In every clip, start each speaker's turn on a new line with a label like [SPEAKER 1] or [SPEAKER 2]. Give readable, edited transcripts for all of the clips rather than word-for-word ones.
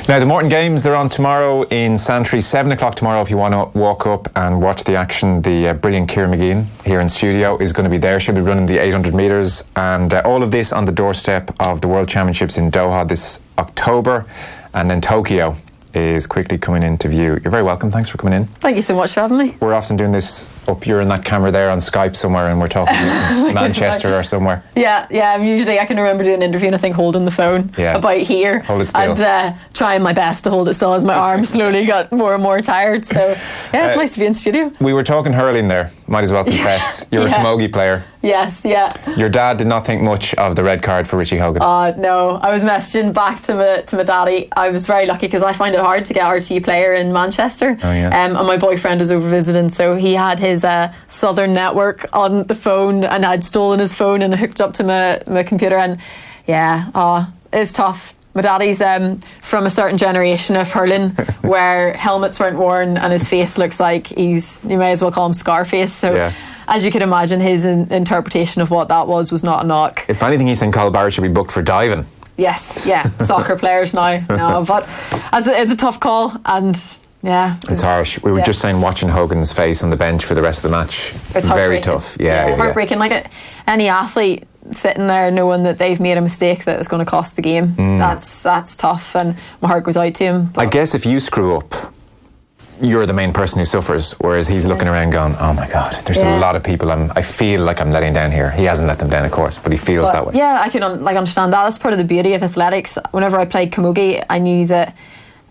[SPEAKER 1] Now, the Morton Games, they're on tomorrow in Santry, 7 o'clock tomorrow. If you want to walk up and watch the action, the brilliant Ciara Mageean here in studio is going to be there. She'll be running the 800 metres, and all of this on the doorstep of the World Championships in Doha this October, and then Tokyo is quickly coming into view. You're very welcome. Thanks for coming in.
[SPEAKER 2] Thank you so much for having me.
[SPEAKER 1] We're often doing this up, you're in that camera there on Skype somewhere, and we're talking Manchester or somewhere.
[SPEAKER 2] Yeah, I can remember doing an interview and I think holding the phone about here.
[SPEAKER 1] Hold it still.
[SPEAKER 2] And trying my best to hold it still as my arms slowly got more and more tired. So yeah, it's nice to be in studio.
[SPEAKER 1] We were talking hurling there, might as well confess. You're a Camogie player.
[SPEAKER 2] Yes, yeah.
[SPEAKER 1] Your dad did not think much of the red card for Richie Hogan.
[SPEAKER 2] No, I was messaging back to my daddy. I was very lucky because I find it hard to get RT player in Manchester.
[SPEAKER 1] Oh, yeah.
[SPEAKER 2] And my boyfriend was over visiting, so he had his Southern network on the phone, and I'd stolen his phone and hooked up to my computer, and it's tough. My daddy's from a certain generation of hurling where helmets weren't worn and his face looks like you may as well call him Scarface. So as you can imagine, his interpretation of what that was not a knock.
[SPEAKER 1] If anything, he's saying Carl Barrett should be booked for diving.
[SPEAKER 2] Yes, yeah, soccer players now. No, but it's a tough call, and it's
[SPEAKER 1] harsh. We were just saying, watching Hogan's face on the bench for the rest of the match,
[SPEAKER 2] it's
[SPEAKER 1] very tough.
[SPEAKER 2] Heartbreaking. Like any athlete sitting there knowing that they've made a mistake that is going to cost the game. That's tough, and my heart goes out to him.
[SPEAKER 1] I guess if you screw up, you're the main person who suffers, whereas he's looking around going, oh my God, there's a lot of people I feel like I'm letting down here. He hasn't let them down, of course, but he feels that way.
[SPEAKER 2] Yeah, I can understand that. That's part of the beauty of athletics. Whenever I played Camogie, I knew that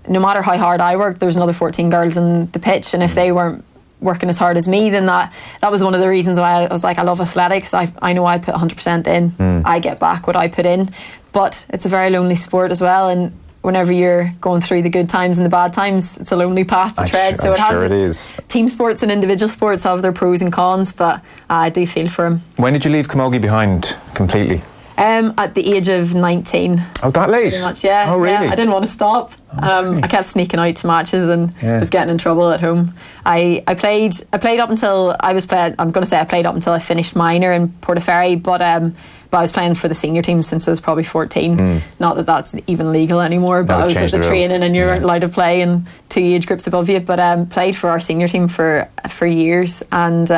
[SPEAKER 2] no matter how hard I worked, there was another 14 girls on the pitch, and if they weren't working as hard as me, then that was one of the reasons why I was like, I love athletics. I know I put 100% in. I get back what I put in, but it's a very lonely sport as well, and whenever you're going through the good times and the bad times, it's a lonely path to tread. So it is. Team sports and individual sports have their pros and cons, but I do feel for him.
[SPEAKER 1] When did you leave Camogie behind completely?
[SPEAKER 2] At the age of 19.
[SPEAKER 1] Oh, that late?
[SPEAKER 2] Pretty much, yeah.
[SPEAKER 1] Oh, really?
[SPEAKER 2] Yeah, I didn't want to stop. I kept sneaking out to matches and was getting in trouble at home. I played up until I played up until I finished minor in Portaferry, but I was playing for the senior team since I was probably 14. Not that that's even legal anymore, but I was at the training and you weren't allowed to play in two age groups above you. But played for our senior team for years, and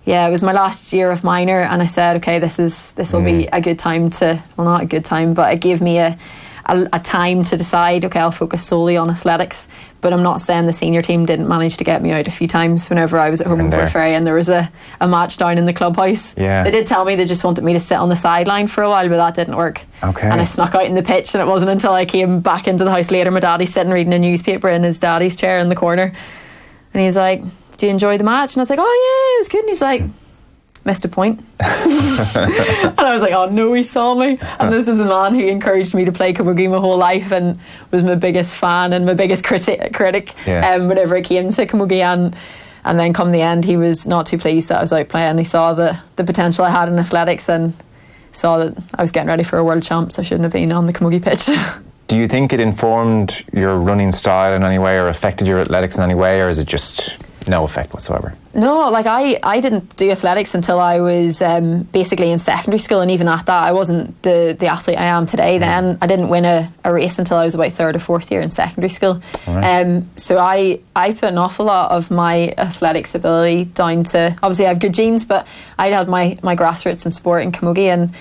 [SPEAKER 2] it was my last year of minor, and I said, okay, this will be a good time to, well, not a good time, but it gave me a time to decide, okay, I'll focus solely on athletics. But I'm not saying the senior team didn't manage to get me out a few times whenever I was at home in Portaferry and there was a match down in the clubhouse. They did tell me they just wanted me to sit on the sideline for a while, but that didn't work.
[SPEAKER 1] Okay.
[SPEAKER 2] And I snuck out in the pitch, and it wasn't until I came back into the house later, my daddy's sitting reading a newspaper in his daddy's chair in the corner, and he's like, do you enjoy the match? And I was like, oh yeah, it was good. And he's like, missed a point. And I was like, oh no, he saw me. And this is a man who encouraged me to play Camogie my whole life and was my biggest fan and my biggest critic whenever it came to Camogie, and then come the end, he was not too pleased that I was out playing. He saw the potential I had in athletics and saw that I was getting ready for a world champs. I shouldn't have been on the Camogie pitch.
[SPEAKER 1] Do you think it informed your running style in any way or affected your athletics in any way, or is it just no effect whatsoever?
[SPEAKER 2] No, like I didn't do athletics until I was basically in secondary school, and even at that I wasn't the athlete I am today then. I didn't win a race until I was about third or fourth year in secondary school. So I put an awful lot of my athletics ability down to, obviously I have good genes, but I had my grassroots in sport in Camogie, and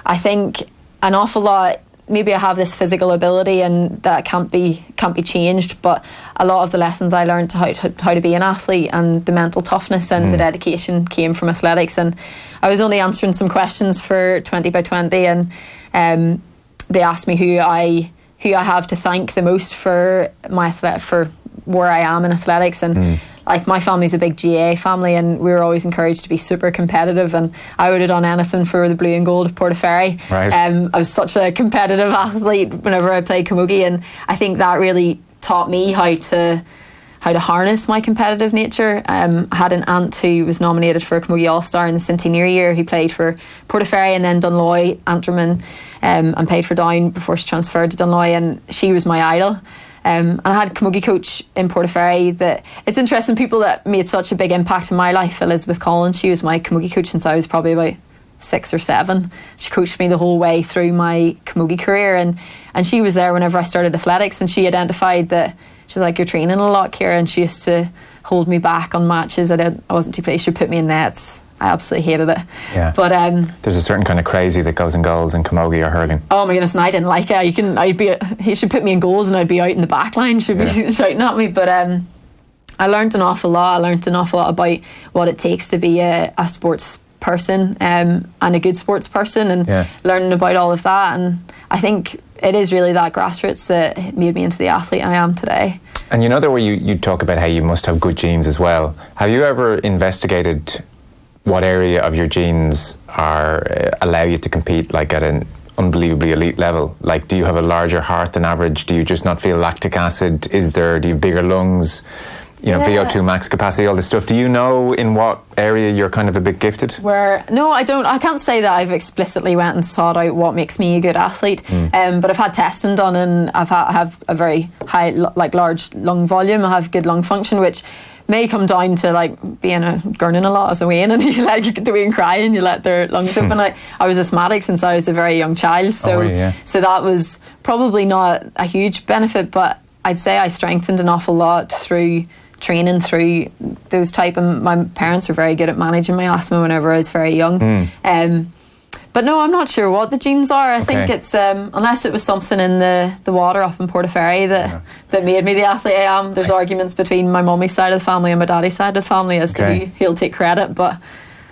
[SPEAKER 2] I think an awful lot, maybe I have this physical ability and that can't be changed, but a lot of the lessons I learned how to be an athlete and the mental toughness and the dedication came from athletics. And I was only answering some questions for 20 by 20, and they asked me who I have to thank the most for for where I am in athletics, and like my family's a big GA family, and we were always encouraged to be super competitive, and I would have done anything for the blue and gold of Portaferry. I was such a competitive athlete whenever I played Camogie, and I think that really taught me how to harness my competitive nature. I had an aunt who was nominated for a Camogie All-Star in the centenary year, who played for Portaferry and then Dunloy, Antrim, and played for Down before she transferred to Dunloy, and she was my idol. And I had a Camogie coach in Portaferry that, it's interesting, people that made such a big impact in my life. Elizabeth Collins, she was my Camogie coach since I was probably about 6 or 7. She coached me the whole way through my camogie career, and she was there whenever I started athletics, and she identified that she's like, you're training a lot, Ciara, and she used to hold me back on matches. I wasn't too pleased. She'd put me in nets. I absolutely hated it.
[SPEAKER 1] Yeah.
[SPEAKER 2] But
[SPEAKER 1] there's a certain kind of crazy that goes in goals in camogie or hurling.
[SPEAKER 2] Oh my goodness, and I didn't like it. He should put me in goals and I'd be out in the back line. She'd be shouting at me. But I learned an awful lot. I learned an awful lot about what it takes to be a sports person and a good sports person, and learning about all of that. And I think it is really that grassroots that made me into the athlete I am today.
[SPEAKER 1] And you know the way you talk about how you must have good genes as well. Have you ever investigated what area of your genes allow you to compete like at an unbelievably elite level? Like, do you have a larger heart than average? Do you just not feel lactic acid? Do you have bigger lungs? VO2 max capacity, all this stuff. Do you know in what area you're kind of a bit gifted?
[SPEAKER 2] No, I don't. I can't say that I've explicitly went and sought out what makes me a good athlete. But I've had testing done, and I have a very high, large lung volume. I have good lung function, which may come down to being gurning a lot as a Wayne, and you let the Wayne cry and you let their lungs open. I was asthmatic since I was a very young child, so that was probably not a huge benefit, but I'd say I strengthened an awful lot through training through those type, and my parents were very good at managing my asthma whenever I was very young. But no, I'm not sure what the genes are. I think it's unless it was something in the water up in Portaferry that made me the athlete I am. There's arguments between my mummy's side of the family and my daddy's side of the family as to who'll take credit, but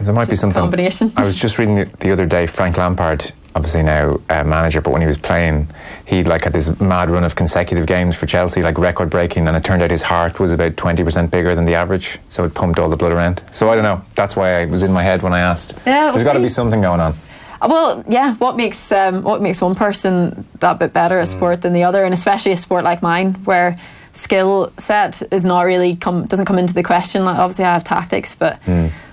[SPEAKER 1] there might be something.
[SPEAKER 2] Combination.
[SPEAKER 1] I was just reading the other day, Frank Lampard, obviously now manager, but when he was playing, he had this mad run of consecutive games for Chelsea, record breaking, and it turned out his heart was about 20% bigger than the average, so it pumped all the blood around. So I don't know, that's why I was in my head when I asked. There's got to be something going on.
[SPEAKER 2] Well, yeah, what makes one person that bit better at sport than the other, and especially a sport like mine where skill set is not really doesn't come into the question. Obviously I have tactics, but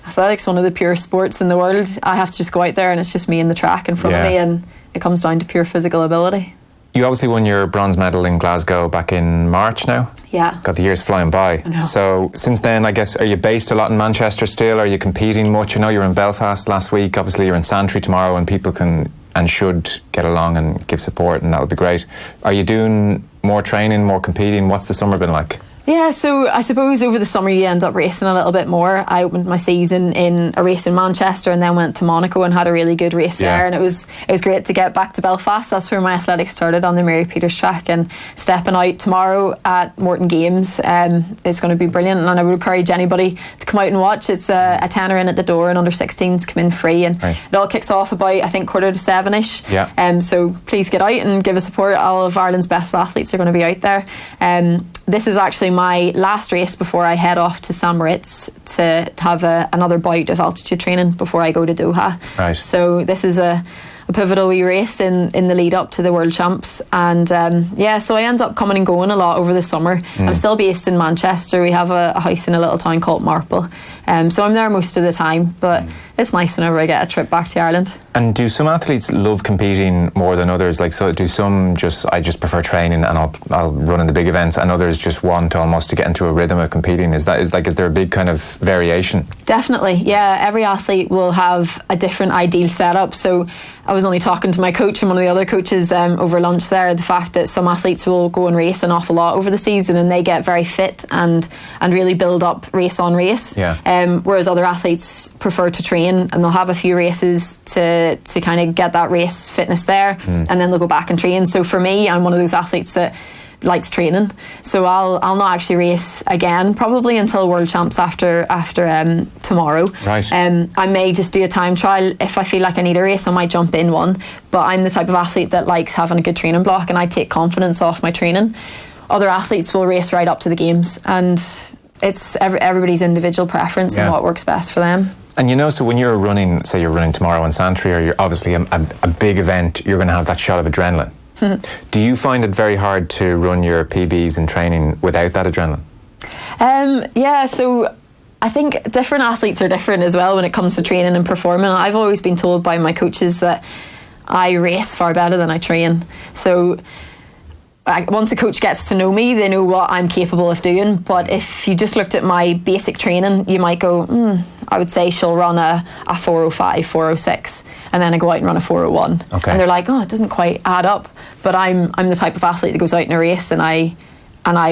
[SPEAKER 2] athletics, one of the pure sports in the world. I have to just go out there and it's just me in the track in front of me, and it comes down to pure physical ability.
[SPEAKER 1] You obviously won your bronze medal in Glasgow back in March now.
[SPEAKER 2] Yeah.
[SPEAKER 1] God, the year's flying by.
[SPEAKER 2] I know.
[SPEAKER 1] So since then, I guess, are you based a lot in Manchester still? Are you competing much? I know you were in Belfast last week. Obviously you're in Santry tomorrow, and people can and should get along and give support, and that would be great. Are you doing more training, more competing? What's the summer been like?
[SPEAKER 2] Yeah, so I suppose over the summer you end up racing a little bit more. I opened my season in a race in Manchester and then went to Monaco and had a really good race there, and it was great to get back to Belfast. That's where my athletics started, on the Mary Peters track, and stepping out tomorrow at Morton Games is going to be brilliant, and I would encourage anybody to come out and watch. It's a tenner in at the door, and under 16s come in free, and it all kicks off about, I think, 6:45ish. So please get out and give us support. All of Ireland's best athletes are going to be out there. This is actually my last race before I head off to St Moritz to have another bout of altitude training before I go to Doha.
[SPEAKER 1] Right.
[SPEAKER 2] So this is a pivotal wee race in the lead up to the World Champs, and so I end up coming and going a lot over the summer. I'm still based in Manchester. We have a house in a little town called Marple, so I'm there most of the time, but it's nice whenever I get a trip back to Ireland. And
[SPEAKER 1] do some athletes love competing more than others? So do some I just prefer training and I'll run in the big events, and others just want almost to get into a rhythm of competing? Is there a big kind of variation? Definitely, yeah. Every athlete will have a different ideal setup. So I was only talking to my coach and one of the other coaches over lunch there, the fact that some athletes will go and race an awful lot over the season and they get very fit and really build up race on race. Whereas other athletes prefer to train, and they'll have a few races to kind of get that race fitness there, and then they'll go back and train. So for me, I'm one of those athletes that likes training, so I'll not actually race again probably until World Champs after tomorrow. Right. I may just do a time trial. If I feel like I need a race, I might jump in one, but I'm the type of athlete that likes having a good training block, and I take confidence off my training. Other athletes will race right up to the games, and it's everybody's individual preference and what works best for them. And so when you're running, say you're running tomorrow in Santry, or you're obviously a big event, you're going to have that shot of adrenaline. Do you find it very hard to run your PBs in training without that adrenaline? So I think different athletes are different as well when it comes to training and performing. I've always been told by my coaches that I race far better than I train. So once a coach gets to know me, they know what I'm capable of doing. But if you just looked at my basic training, you might go,
[SPEAKER 2] I would say she'll run a 4:05, 4:06, and then I go out and run a 4:01.
[SPEAKER 1] Okay.
[SPEAKER 2] And they're like, oh, it doesn't quite add up. But I'm the type of athlete that goes out in a race, and I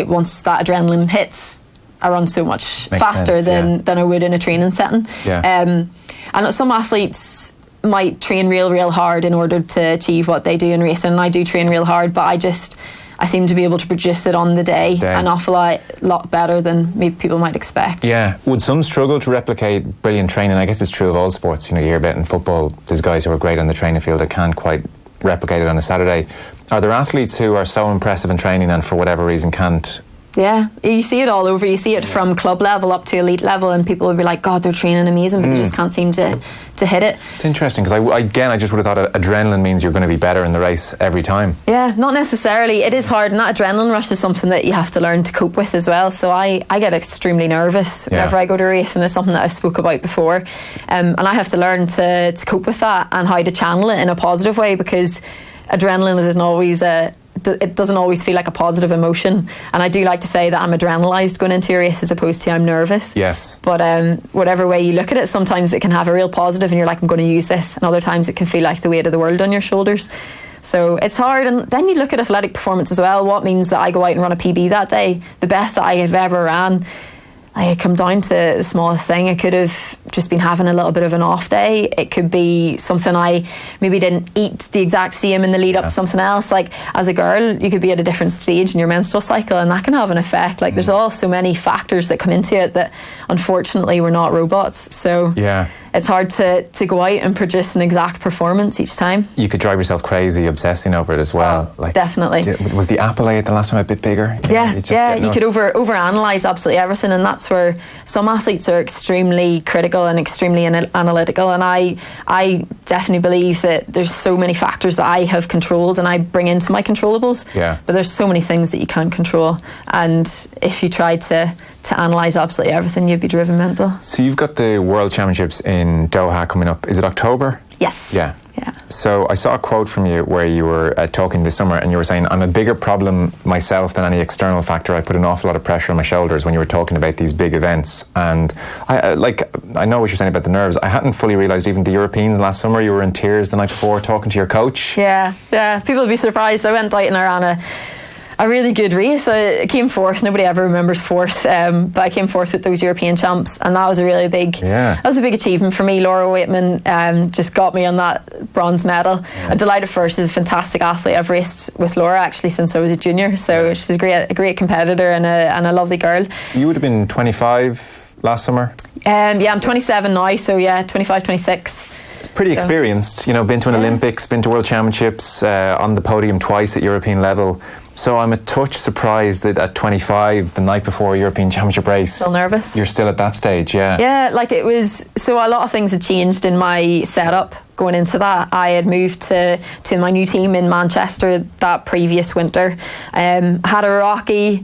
[SPEAKER 2] once that adrenaline hits, I run so much faster than I would in a training setting.
[SPEAKER 1] Yeah.
[SPEAKER 2] And some athletes might train real hard in order to achieve what they do in racing, and I do train real hard, but I seem to be able to produce it on the day an awful lot better than maybe people might expect.
[SPEAKER 1] Yeah. Would some struggle to replicate brilliant training? I guess it's true of all sports. You hear about in football, there's guys who are great on the training field that can't quite replicate it on a Saturday. Are there athletes who are so impressive in training and for whatever reason can't?
[SPEAKER 2] Yeah, you see it all over. You see it from club level up to elite level, and people will be like, God, they're training amazing, but they just can't seem to hit it.
[SPEAKER 1] It's interesting, because I just would have thought adrenaline means you're going to be better in the race every time.
[SPEAKER 2] Yeah, not necessarily. It is hard, and that adrenaline rush is something that you have to learn to cope with as well. So I get extremely nervous whenever I go to race, and it's something that I've spoke about before. And I have to learn to cope with that and how to channel it in a positive way, because adrenaline isn't always it doesn't always feel like a positive emotion, and I do like to say that I'm adrenalised going into a race as opposed to I'm nervous.
[SPEAKER 1] Yes.
[SPEAKER 2] But whatever way you look at it, sometimes it can have a real positive and you're like, I'm going to use this, and other times it can feel like the weight of the world on your shoulders. So it's hard. And then you look at athletic performance as well. What means that I go out and run a PB that day, the best that I have ever ran, I come down to the smallest thing. I could have just been having a little bit of an off day. It could be something I maybe didn't eat the exact same in the lead up to something else. Like as a girl, you could be at a different stage in your menstrual cycle, and that can have an effect. Like there's all so many factors that come into it that unfortunately we're not robots. So it's hard to go out and produce an exact performance each time.
[SPEAKER 1] You could drive yourself crazy obsessing over it as well.
[SPEAKER 2] Like definitely.
[SPEAKER 1] Was the Appellate the last time a bit bigger?
[SPEAKER 2] You could overanalyze absolutely everything, and that's where some athletes are extremely critical and extremely analytical, and I definitely believe that there's so many factors that I have controlled and I bring into my controllables. But there's so many things that you can't control, and if you tried to analyse absolutely everything, you'd be driven mental. So
[SPEAKER 1] you've got the World Championships in Doha coming up. Is it October?
[SPEAKER 2] Yes.
[SPEAKER 1] Yeah. So I saw a quote from you where you were talking this summer, and you were saying, I'm a bigger problem myself than any external factor. I put an awful lot of pressure on my shoulders when you were talking about these big events. And I know what you're saying about the nerves. I hadn't fully realised even the Europeans last summer, you were in tears the night before talking to your coach.
[SPEAKER 2] Yeah. People would be surprised. I went out and I ran a really good race. I came fourth. Nobody ever remembers fourth, but I came fourth at those European champs, and that was a really big achievement for me. Laura Waitman just got me on that bronze medal. I'm delighted for her. She's a fantastic athlete. I've raced with Laura actually since I was a junior, so she's a great competitor and a lovely girl.
[SPEAKER 1] You would have been 25 last summer?
[SPEAKER 2] I'm 27 now, so 25, 26.
[SPEAKER 1] Pretty experienced, been to an Olympics, been to World Championships, on the podium twice at European level. So I'm a touch surprised that at 25, the night before a European Championship race,
[SPEAKER 2] still nervous.
[SPEAKER 1] You're still at that stage,
[SPEAKER 2] it was. So a lot of things had changed in my setup going into that. I had moved to my new team in Manchester that previous winter. Had a rocky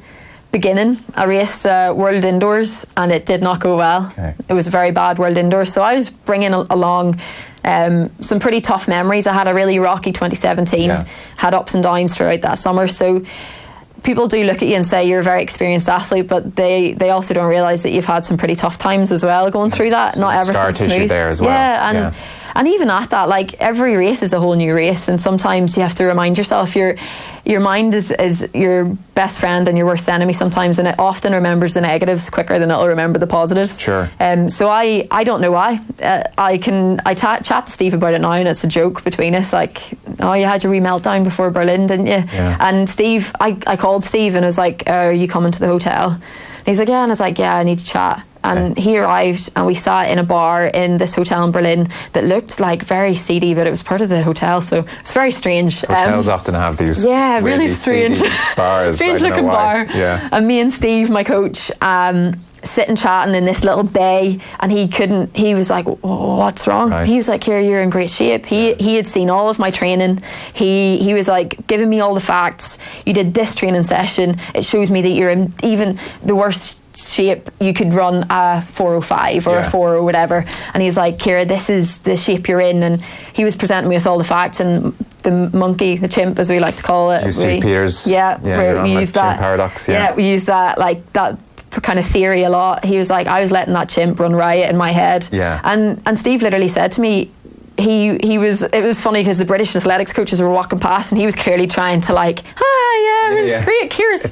[SPEAKER 2] beginning. I raced World Indoors and it did not go well. It was a very bad World Indoors. So I was bringing along some pretty tough memories. I had a really rocky 2017, had ups and downs throughout that summer. So people do look at you and say you're a very experienced athlete, but they also don't realise that you've had some pretty tough times as well going through that.
[SPEAKER 1] So
[SPEAKER 2] not everything's
[SPEAKER 1] scar tissue
[SPEAKER 2] smooth
[SPEAKER 1] there as well.
[SPEAKER 2] And even at that, like every race is a whole new race, and sometimes you have to remind yourself your mind is your best friend and your worst enemy sometimes, and it often remembers the negatives quicker than it'll remember the positives.
[SPEAKER 1] Sure.
[SPEAKER 2] So I don't know why. I chat to Steve about it now, and it's a joke between us. Like, oh, you had your wee meltdown before Berlin, didn't you?
[SPEAKER 1] Yeah.
[SPEAKER 2] And Steve, I called Steve and was like, are you coming to the hotel? And he's like, yeah. And I was like, yeah, I need to chat. And he arrived and we sat in a bar in this hotel in Berlin that looked like very seedy, but it was part of the hotel, so it's very strange.
[SPEAKER 1] Hotels often have these
[SPEAKER 2] really strange
[SPEAKER 1] bars.
[SPEAKER 2] Strange looking bar.
[SPEAKER 1] Yeah.
[SPEAKER 2] And me and Steve, my coach, sitting chatting in this little bay, and he was like, what's wrong? Right. He was like, here, you're in great shape. He had seen all of my training. He was like giving me all the facts. You did this training session. It shows me that you're in even the worst shape. You could run a 4:05 or a 4 or whatever. And he's like, Ciara, this is the shape you're in. And he was presenting me with all the facts, and the monkey, the chimp as we like to call it.
[SPEAKER 1] Steve Peters.
[SPEAKER 2] We use that.
[SPEAKER 1] Paradox.
[SPEAKER 2] We use that kind of theory a lot. He was like, I was letting that chimp run riot in my head.
[SPEAKER 1] Yeah.
[SPEAKER 2] And Steve literally said to me, it was funny because the British athletics coaches were walking past and he was clearly trying to like, it's great, Ciara's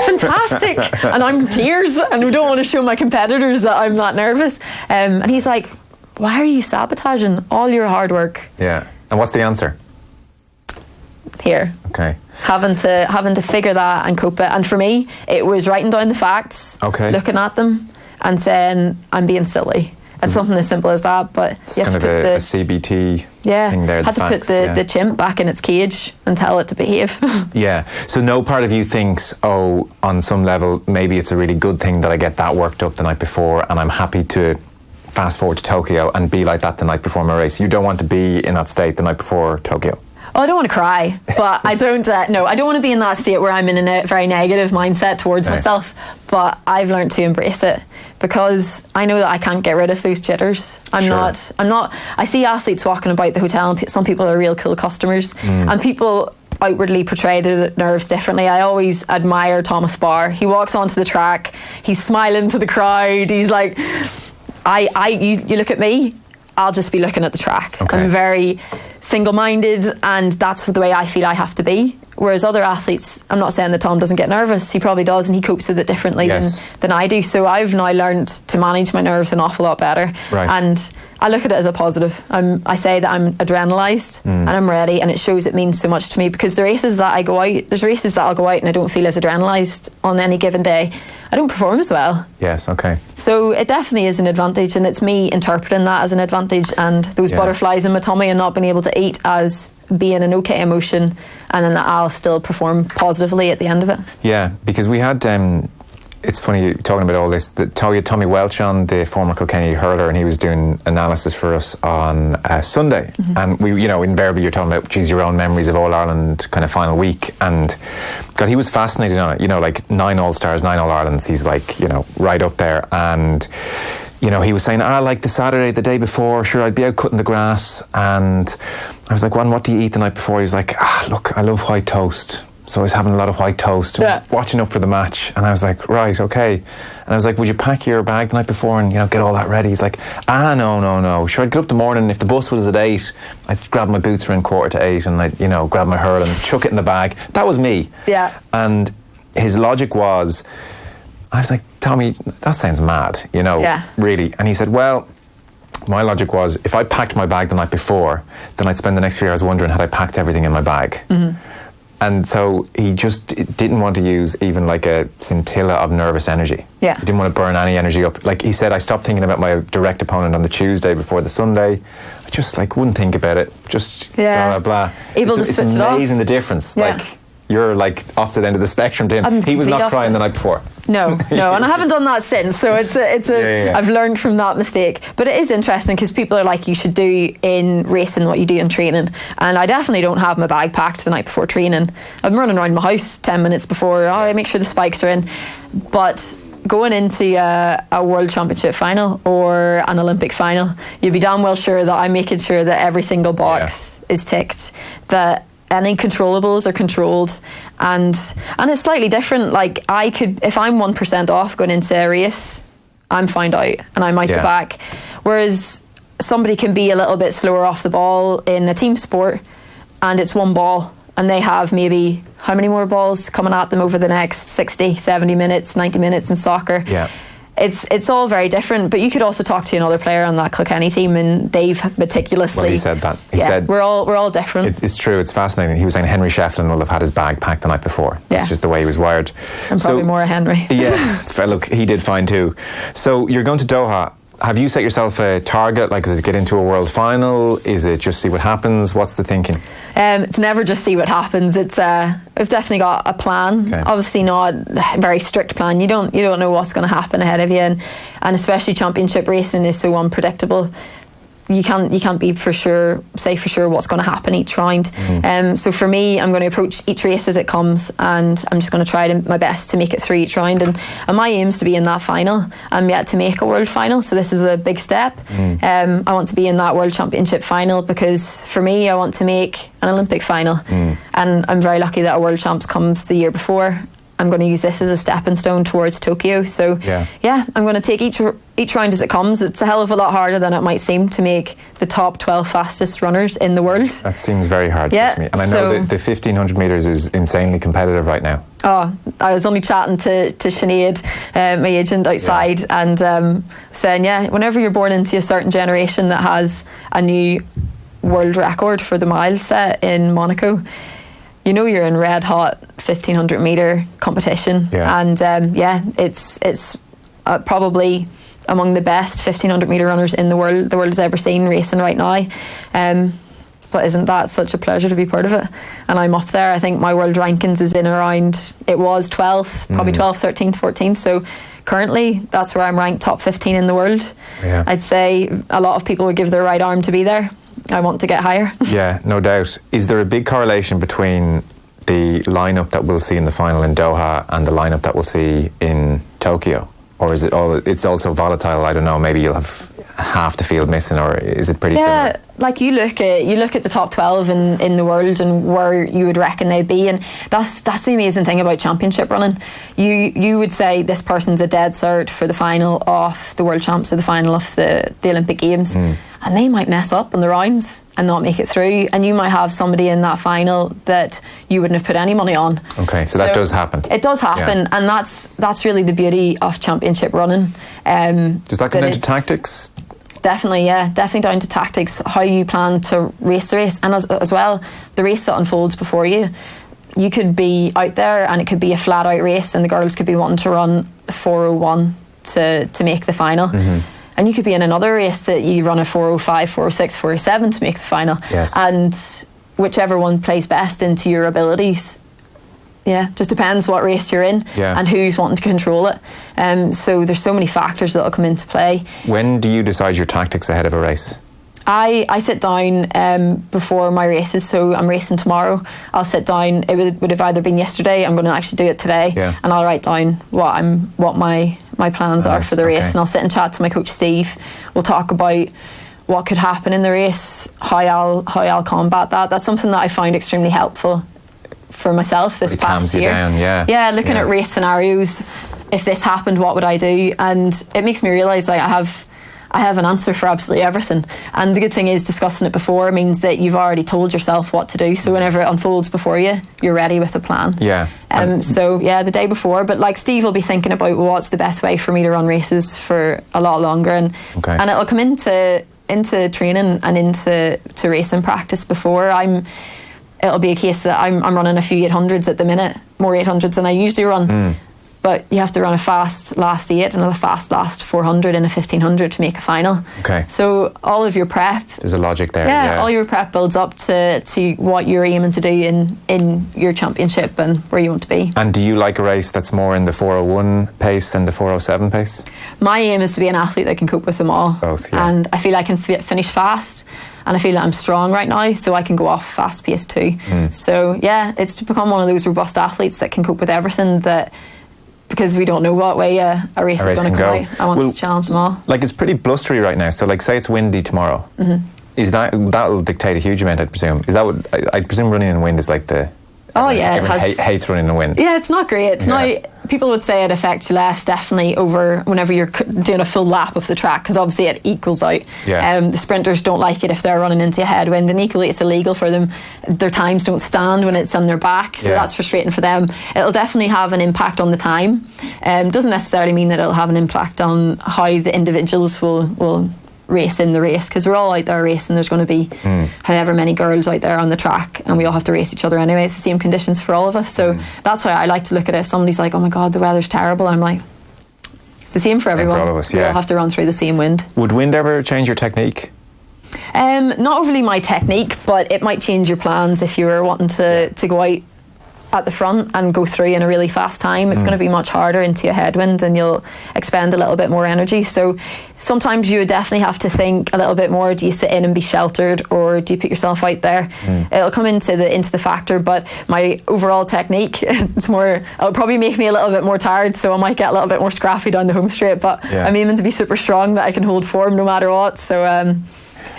[SPEAKER 2] fantastic. And I'm in tears and I don't want to show my competitors that I'm that nervous. And he's like, why are you sabotaging all your hard work?
[SPEAKER 1] Yeah. And what's the answer?
[SPEAKER 2] Here.
[SPEAKER 1] Okay.
[SPEAKER 2] Having to figure that and cope it. And for me, it was writing down the facts, looking at them and saying, I'm being silly. It's something as simple as that, but
[SPEAKER 1] it's you have to put a CBT thing there.
[SPEAKER 2] Had to put the chimp back in its cage and tell it to behave.
[SPEAKER 1] Yeah. So no part of you thinks, oh, on some level, maybe it's a really good thing that I get that worked up the night before and I'm happy to fast forward to Tokyo and be like that the night before my race. You don't want to be in that state the night before Tokyo.
[SPEAKER 2] Oh, I don't want to cry, but I don't want to be in that state where I'm in a very negative mindset towards myself, but I've learned to embrace it because I know that I can't get rid of those jitters. I'm not, I see athletes walking about the hotel and some people are real cool customers and people outwardly portray their nerves differently. I always admire Thomas Barr. He walks onto the track, he's smiling to the crowd, he's like, you look at me, I'll just be looking at the track. Okay. I'm very single-minded and that's the way I feel I have to be. Whereas other athletes, I'm not saying that Tom doesn't get nervous, he probably does and he copes with it differently than I do. So I've now learned to manage my nerves an awful lot better.
[SPEAKER 1] Right.
[SPEAKER 2] And I look at it as a positive. I say that I'm adrenalised and I'm ready and it shows it means so much to me because there's races that I'll go out and I don't feel as adrenalised on any given day. I don't perform as well.
[SPEAKER 1] Yes, okay.
[SPEAKER 2] So it definitely is an advantage and it's me interpreting that as an advantage and those butterflies in my tummy and not being able to eat as being an okay emotion and then that I'll still perform positively at the end of it.
[SPEAKER 1] Yeah, because we had... it's funny talking about all this. Tommy Welch on, the former Kilkenny hurler, and he was doing analysis for us on Sunday. And we, invariably you're talking about, your own memories of All Ireland kind of final week. And God, he was fascinated on it. Like 9 All-Stars, 9 All-Irelands. He's like, right up there. And he was saying, like the Saturday, the day before, sure, I'd be out cutting the grass. And I was like, what do you eat the night before? He was like, look, I love white toast. So I was having a lot of white toast, watching up for the match. And I was like, right, okay. And I was like, would you pack your bag the night before and, get all that ready? He's like, no. Sure, I'd get up the morning. If the bus was at 8, I'd grab my boots around 7:45 and I'd, grab my hurl and chuck it in the bag. That was me.
[SPEAKER 2] Yeah.
[SPEAKER 1] And his logic was, I was like, Tommy, that sounds mad, really. And he said, well, my logic was, if I packed my bag the night before, then I'd spend the next few hours wondering had I packed everything in my bag. And so he just didn't want to use even like a scintilla of nervous energy.
[SPEAKER 2] Yeah.
[SPEAKER 1] He didn't want to burn any energy up. Like he said, I stopped thinking about my direct opponent on the Tuesday before the Sunday. I just wouldn't think about it. Just blah, blah, blah.
[SPEAKER 2] Able to switch it off.
[SPEAKER 1] It's amazing the difference.
[SPEAKER 2] Yeah.
[SPEAKER 1] You're like opposite end of the spectrum to him. He was not crying the night before.
[SPEAKER 2] No, and I haven't done that since. So I've learned from that mistake. But it is interesting because people are like, you should do in racing what you do in training. And I definitely don't have my bag packed the night before training. I'm running around my house 10 minutes before. I make sure the spikes are in. But going into a World Championship final or an Olympic final, you'd be damn well sure that I'm making sure that every single box is ticked. That any controllables are controlled and it's slightly different. Like I could, if I'm 1% off going into a race, I'm found out and I'm out the back. Whereas somebody can be a little bit slower off the ball in a team sport and it's one ball and they have maybe how many more balls coming at them over the next 60, 70 minutes, 90 minutes in soccer.
[SPEAKER 1] Yeah.
[SPEAKER 2] It's all very different, but you could also talk to another player on that Kilkenny team and they've meticulously...
[SPEAKER 1] Well, he said that. He said...
[SPEAKER 2] We're all different.
[SPEAKER 1] It's true, it's fascinating. He was saying Henry Shefflin will have had his bag packed the night before.
[SPEAKER 2] Yeah.
[SPEAKER 1] It's just the way he was wired.
[SPEAKER 2] And probably more a Henry.
[SPEAKER 1] Yeah, look, he did fine too. So you're going to Doha. Have you set yourself a target? Like, is it get into a world final? Is it just see what happens? What's the thinking?
[SPEAKER 2] It's never just see what happens. It's we've definitely got a plan. Okay. Obviously not a very strict plan. You don't know what's going to happen ahead of you, and especially championship racing is so unpredictable. You can't be say for sure what's going to happen each round. So for me, I'm going to approach each race as it comes, and I'm just going to try my best to make it through each round. And my aim is to be in that final. I'm yet to make a world final, so this is a big step. I want to be in that World Championship final because for me, I want to make an Olympic final. And I'm very lucky that a World Champs comes the year before. I'm going to use this as a stepping stone towards Tokyo. So yeah, I'm going to take each round as it comes. It's a hell of a lot harder than it might seem to make the top 12 fastest runners in the world.
[SPEAKER 1] That seems very hard to me. And I know that the 1500 metres is insanely competitive right now.
[SPEAKER 2] Oh, I was only chatting to Sinead, my agent outside, and saying, whenever you're born into a certain generation that has a new world record for the mile set in Monaco, you know you're in red hot 1500 metre competition. And it's probably among the best 1500 metre runners in the world has ever seen racing right now. But isn't that such a pleasure to be part of it? And I'm up there. I think my world rankings is in around, it was 12th, probably 12th, 13th, 14th. So currently that's where I'm ranked top 15 in the world. I'd say a lot of people would give their right arm to be there. I want to get higher. Yeah,
[SPEAKER 1] no doubt. Is there a big correlation between the lineup that we'll see in the final in Doha and the lineup that we'll see in Tokyo? Or is it it's also volatile? I don't know, maybe you'll have half the field missing, or is it pretty similar?
[SPEAKER 2] Like you look at the top 12 in the world and where you would reckon they'd be, and that's the amazing thing about championship running. You would say this person's a dead cert for the final of the World Champs or the final of the Olympic Games, and they might mess up on the rounds and not make it through, and you might have somebody in that final that you wouldn't have put any money on.
[SPEAKER 1] Okay, so that does happen.
[SPEAKER 2] It does happen, and that's really the beauty of championship running.
[SPEAKER 1] Does that come into tactics?
[SPEAKER 2] Definitely down to tactics, how you plan to race the race, and as well the race that unfolds before you. You could be out there and it could be a flat out race, and the girls could be wanting to run 4:01 to make the final, and you could be in another race that you run a 4:05, 4:06, 4:07 to make the final. And whichever one plays best into your abilities. Just depends what race you're in and who's wanting to control it. So there's so many factors that'll come into play.
[SPEAKER 1] When do you decide your tactics ahead of a race?
[SPEAKER 2] I sit down before my races, so I'm racing tomorrow. I'll sit down. It would have either been yesterday. I'm going to actually do it today, and I'll write down what my plans are for the race, and I'll sit and chat to my coach Steve. We'll talk about what could happen in the race, how I'll combat that. That's something that I find extremely helpful for myself this past year. Looking at race scenarios. If this happened, what would I do? And it makes me realise like I have an answer for absolutely everything. And the good thing is discussing it before means that you've already told yourself what to do. So whenever it unfolds before you, you're ready with a plan. The day before. But like Steve will be thinking about what's the best way for me to run races for a lot longer, and it'll come into training and into racing practice before. It'll be a case that I'm running a few 800s at the minute, more 800s than I usually run. But you have to run a fast last 8 and a fast last 400 in a 1500 to make a final. So all of your prep,
[SPEAKER 1] there's a logic there.
[SPEAKER 2] All your prep builds up to what you're aiming to do in your championship and where you want to be.
[SPEAKER 1] And do you like a race that's more in the 4:01 pace than the 4:07 pace?
[SPEAKER 2] My aim is to be an athlete that can cope with them all.
[SPEAKER 1] Both,
[SPEAKER 2] and I feel I can finish fast. And I feel that I'm strong right now, so I can go off fast pace too. So it's to become one of those robust athletes that can cope with everything, because we don't know what way a race is going to go. I want to challenge them all.
[SPEAKER 1] Like, it's pretty blustery right now, so like say it's windy tomorrow. Is that'll dictate a huge amount, I presume? Is that what I presume running in wind is like the... Everyone hates running in the wind.
[SPEAKER 2] Yeah, it's not great. It's not. People would say it affects you less, definitely, over whenever you're doing a full lap of the track, because obviously it equals out. The sprinters don't like it if they're running into a headwind, and equally it's illegal for them. Their times don't stand when it's on their back, so that's frustrating for them. It'll definitely have an impact on the time. Doesn't necessarily mean that it'll have an impact on how the individuals will race in the race, because we're all out there racing. There's going to be however many girls out there on the track, and we all have to race each other anyway. It's the same conditions for all of us, so that's how I like to look at it. If somebody's like, oh my god, the weather's terrible, I'm like, it's the same for everyone.
[SPEAKER 1] For all of us,
[SPEAKER 2] we all have to run through the same wind.
[SPEAKER 1] Would wind ever change your technique?
[SPEAKER 2] Not overly my technique, but it might change your plans. If you were wanting to go out at the front and go through in a really fast time, it's going to be much harder into a headwind, and you'll expend a little bit more energy. So sometimes you would definitely have to think a little bit more. Do you sit in and be sheltered, or do you put yourself out there? It'll come into the factor, but my overall technique, it'll probably make me a little bit more tired, so I might get a little bit more scrappy down the home straight, but I'm aiming to be super strong, that I can hold form no matter what. So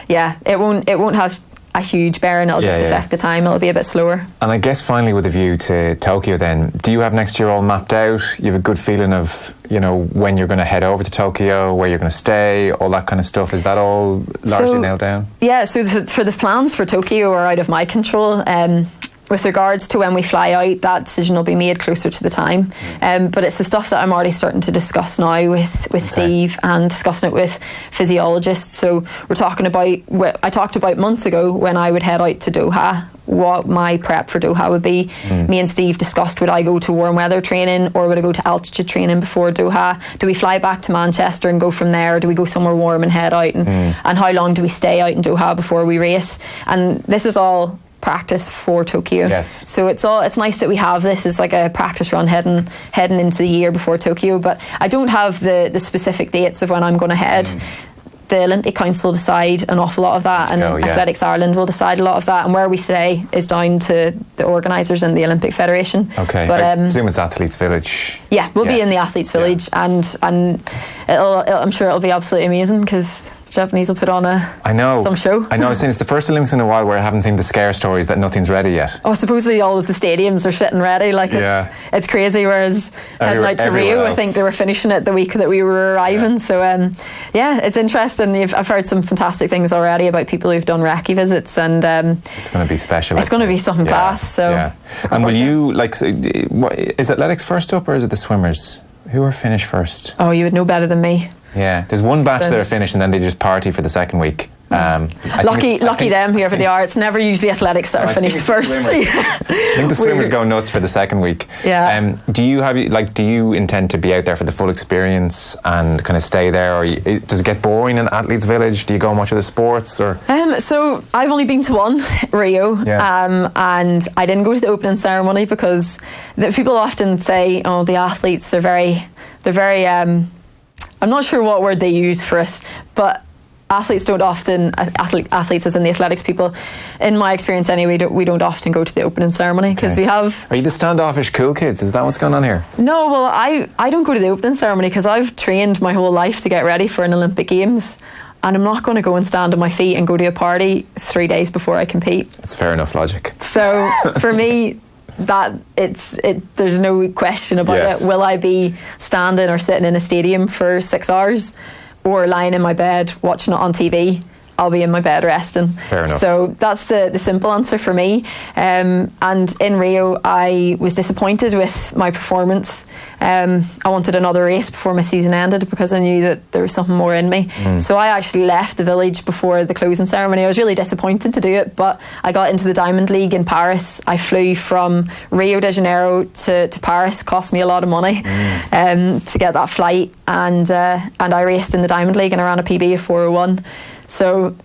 [SPEAKER 2] it won't have a huge bearing. It'll just affect the time. It'll be a bit slower.
[SPEAKER 1] And I guess finally, with a view to Tokyo then, do you have next year all mapped out? You have a good feeling of, you know, when you're going to head over to Tokyo, where you're going to stay, all that kind of stuff? Is that all largely nailed down? Yeah,
[SPEAKER 2] so for the plans for Tokyo are out of my control. With regards to when we fly out, that decision will be made closer to the time. But it's the stuff that I'm already starting to discuss now with Steve, and discussing it with physiologists. So we're talking about, I talked about months ago when I would head out to Doha, what my prep for Doha would be. Me and Steve discussed, would I go to warm weather training or would I go to altitude training before Doha? Do we fly back to Manchester and go from there? Or do we go somewhere warm and head out? And how long do we stay out in Doha before we race? And this is all practice for Tokyo.
[SPEAKER 1] Yes.
[SPEAKER 2] So it's nice that we have this as like a practice run heading into the year before Tokyo, but I don't have the specific dates of when I'm going to head. The Olympic Council decide an awful lot of that, and Athletics Ireland will decide a lot of that, and where we stay is down to the organisers and the Olympic Federation.
[SPEAKER 1] Okay, but I presume it's Athletes Village.
[SPEAKER 2] Yeah, we'll be in the Athletes Village, and I'm sure it'll be absolutely amazing, because the Japanese will put on some show.
[SPEAKER 1] I know. I've seen it's the first Olympics in a while where I haven't seen the scare stories that nothing's ready yet.
[SPEAKER 2] Oh, supposedly all of the stadiums are sitting ready. Like it's crazy. Whereas heading out to Rio, I think they were finishing it the week that we were arriving. Yeah. So it's interesting. I've heard some fantastic things already about people who've done recce visits, and
[SPEAKER 1] it's going to be special.
[SPEAKER 2] It's going to be something class. So
[SPEAKER 1] and will you is athletics first up or is it the swimmers? Who are finished first?
[SPEAKER 2] Oh, you would know better than me.
[SPEAKER 1] Yeah, there's one batch that are finished and then they just party for the second week.
[SPEAKER 2] Lucky them, whoever they are. It's never usually athletics that are finished first.
[SPEAKER 1] I think the swimmers go nuts for the second week.
[SPEAKER 2] Yeah.
[SPEAKER 1] Do you intend to be out there for the full experience and kind of stay there, or does it get boring in Athletes Village? Do you go and watch other sports, or?
[SPEAKER 2] So I've only been to one, Rio, and I didn't go to the opening ceremony because people often say, "Oh, the athletes, they're very." I'm not sure what word they use for us, but athletes don't often, athletes as in the athletics people, in my experience anyway, we don't often go to the opening ceremony, because we have...
[SPEAKER 1] Are you the standoffish cool kids? Is that what's going on here?
[SPEAKER 2] No, well, I don't go to the opening ceremony because I've trained my whole life to get ready for an Olympic Games, and I'm not going to go and stand on my feet and go to a party 3 days before I compete.
[SPEAKER 1] That's fair enough logic.
[SPEAKER 2] So for me... there's no question about it. Will I be standing or sitting in a stadium for 6 hours, or lying in my bed watching it on TV? I'll be in my bed resting.
[SPEAKER 1] Fair enough.
[SPEAKER 2] So that's the simple answer for me. And in Rio, I was disappointed with my performance. I wanted another race before my season ended because I knew that there was something more in me. So I actually left the village before the closing ceremony. I was really disappointed to do it, but I got into the Diamond League in Paris. I flew from Rio de Janeiro to Paris. Cost me a lot of money to get that flight, and I raced in the Diamond League and I ran a PB of 4:01. So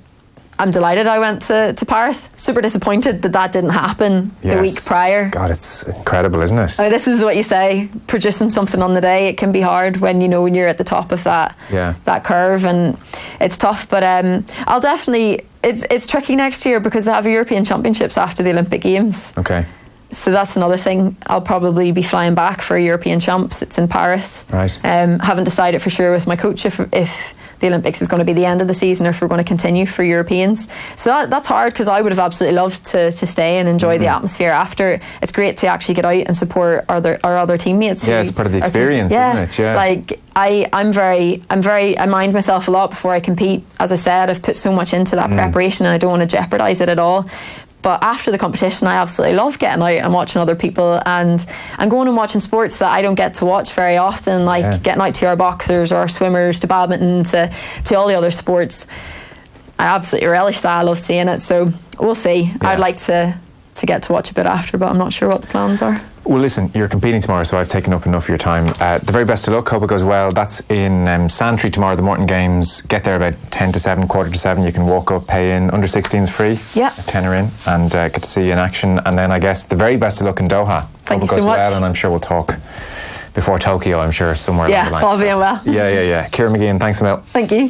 [SPEAKER 2] I'm delighted I went to Paris. Super disappointed that didn't happen the week prior.
[SPEAKER 1] God, it's incredible, isn't it?
[SPEAKER 2] This is what you say, producing something on the day. It can be hard when you're at the top of that curve, and it's tough. But I'll definitely... It's tricky next year because they have European Championships after the Olympic Games.
[SPEAKER 1] Okay.
[SPEAKER 2] So that's another thing. I'll probably be flying back for European Champs. It's in Paris.
[SPEAKER 1] Right.
[SPEAKER 2] Haven't decided for sure with my coach if the Olympics is going to be the end of the season or if we're going to continue for Europeans. So that's hard because I would have absolutely loved to stay and enjoy the atmosphere after. It's great to actually get out and support our other teammates.
[SPEAKER 1] Yeah, it's part of the experience, isn't it? Yeah.
[SPEAKER 2] Like I mind myself a lot before I compete. As I said, I've put so much into that preparation and I don't want to jeopardise it at all. But after the competition, I absolutely love getting out and watching other people and going and watching sports that I don't get to watch very often, like getting out to our boxers or our swimmers, to badminton, to all the other sports. I absolutely relish that. I love seeing it. So we'll see. Yeah. I'd like to get to watch a bit after, but I'm not sure what the plans are.
[SPEAKER 1] Well, listen, you're competing tomorrow, so I've taken up enough of your time. The very best of luck. Hope it goes well. That's in Santry tomorrow, the Morton Games. Get there about 10 to 7, quarter to 7. You can walk up, pay in. Under 16s free.
[SPEAKER 2] Yeah.
[SPEAKER 1] A tenner in, and get to see you in action. And then I guess the very best of luck in Doha.
[SPEAKER 2] Thank you
[SPEAKER 1] so much. Hope it goes well, and I'm sure we'll talk before Tokyo, I'm sure, somewhere along the line.
[SPEAKER 2] Yeah, all being well.
[SPEAKER 1] Yeah. Ciara Mageean, thanks a mil.
[SPEAKER 2] Thank you.